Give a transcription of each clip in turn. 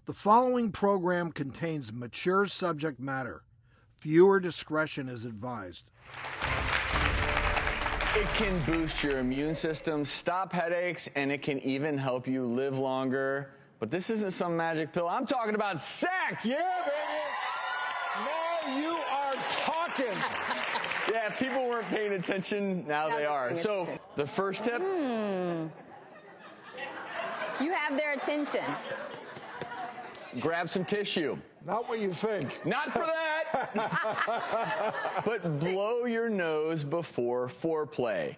The following program contains mature subject matter. Viewer discretion is advised. It can boost your immune system, stop headaches, and it can even help you live longer. But this isn't some magic pill. I'm talking about sex! Yeah, baby! Now you are talking! Yeah, if people weren't paying attention, now they are. So, the first tip? You have their attention. Grab some tissue. Not what you think. Not for that! But blow your nose before foreplay.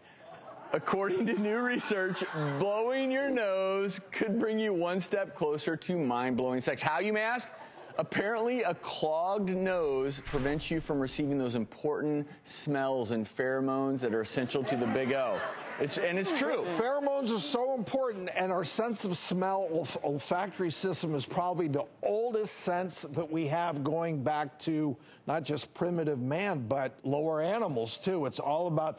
According to new research, blowing your nose could bring you one step closer to mind-blowing sex. How, you may ask? Apparently, a clogged nose prevents you from receiving those important smells and pheromones that are essential to the big O. It's true. Pheromones are so important, and our sense of smell, olfactory system, is probably the oldest sense that we have, going back to not just primitive man, but lower animals too. It's all about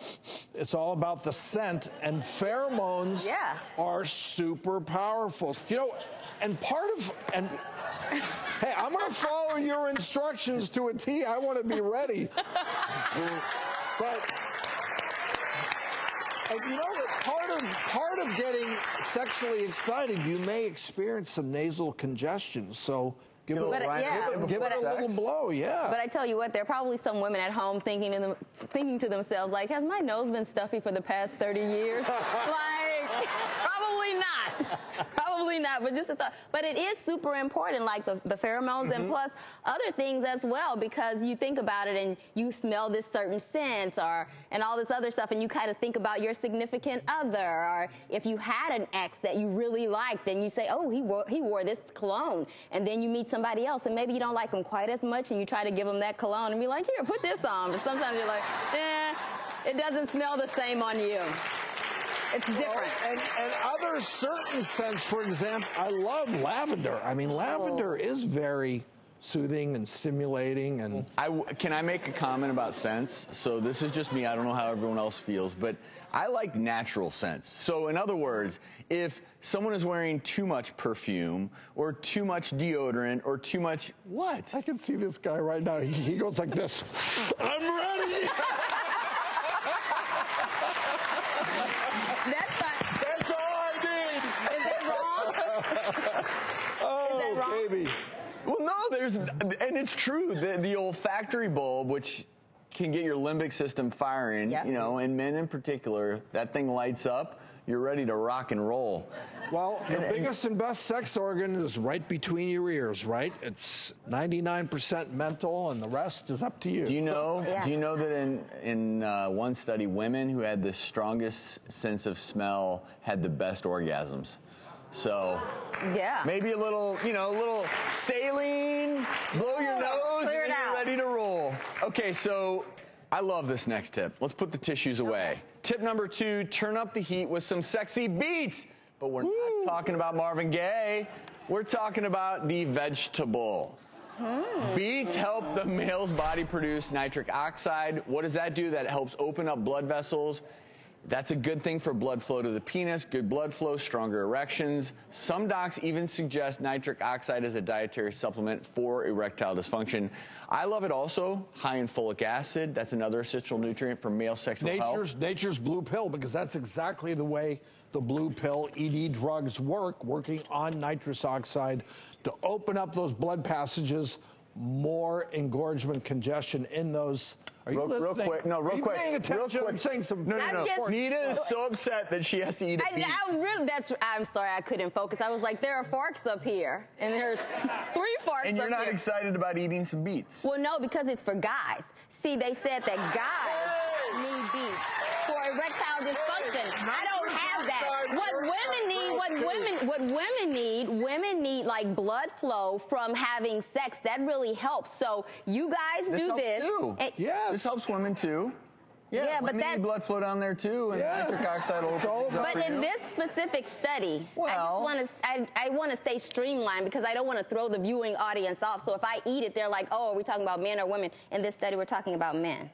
the scent, and pheromones are super powerful. You know, hey, I'm going to follow your instructions to a T. I want to be ready. And you know that part of getting sexually excited, you may experience some nasal congestion. So give it a little blow, yeah. But I tell you what, there are probably some women at home thinking to themselves, like, has my nose been stuffy for the past 30 years? Like, probably not. Probably not, but just a thought. But it is super important, like the pheromones and plus other things as well, because you think about it and you smell this certain scent and all this other stuff, and you kind of think about your significant other, or if you had an ex that you really liked, and you say, oh, he wore this cologne, and then you meet somebody else, and maybe you don't like them quite as much, and you try to give them that cologne and be like, here, put this on. But sometimes you're like, it doesn't smell the same on you. It's different. And other certain scents, for example, I love lavender. I mean, lavender is very soothing and stimulating. And can I make a comment about scents? So this is just me. I don't know how everyone else feels, but I like natural scents. So in other words, if someone is wearing too much perfume or too much deodorant or too much what? I can see this guy right now. He goes like this. I'm ready. That's all I need. Is it wrong? Oh, is that wrong? baby. Well, no, and it's true. The olfactory bulb, which can get your limbic system firing, you know, in men in particular, that thing lights up, you're ready to rock and roll. Well, the biggest and best sex organ is right between your ears, right? It's 99% mental, and the rest is up to you. Do you know that in one study, women who had the strongest sense of smell had the best orgasms? So maybe a little saline, blow your nose, and you're ready to roll. Okay, so I love this next tip. Let's put the tissues away. Okay. Tip number 2, turn up the heat with some sexy Beets. But we're not talking about Marvin Gaye. We're talking about the vegetable. Beets help the male's body produce nitric oxide. What does that do? That helps open up blood vessels. That's a good thing for blood flow to the penis, good blood flow, stronger erections. Some docs even suggest nitric oxide as a dietary supplement for erectile dysfunction. I love it also, high in folic acid. That's another essential nutrient for male sexual health. Nature's blue pill, because that's exactly the way the blue pill ED drugs working on nitrous oxide to open up those blood passages, more engorgement, congestion in those. Are you listening? Real quick. Are you paying attention? I'm saying some. No. Nita is so upset that she has to eat a beet. I'm sorry, I couldn't focus. I was like, there are forks up here, and there are 3 forks. And you're not excited about eating some beets? Well, no, because it's for guys. See, they said that guys need beets for erectile dysfunction. I don't have that. Women need like blood flow from having sex. That really helps. So you guys do this. Yes. This helps women too. Yeah, but that blood flow down there too, and nitric oxide will. But in this specific study, I want to stay streamlined, because I don't want to throw the viewing audience off. So if I eat it, they're like, oh, are we talking about men or women? In this study, we're talking about men.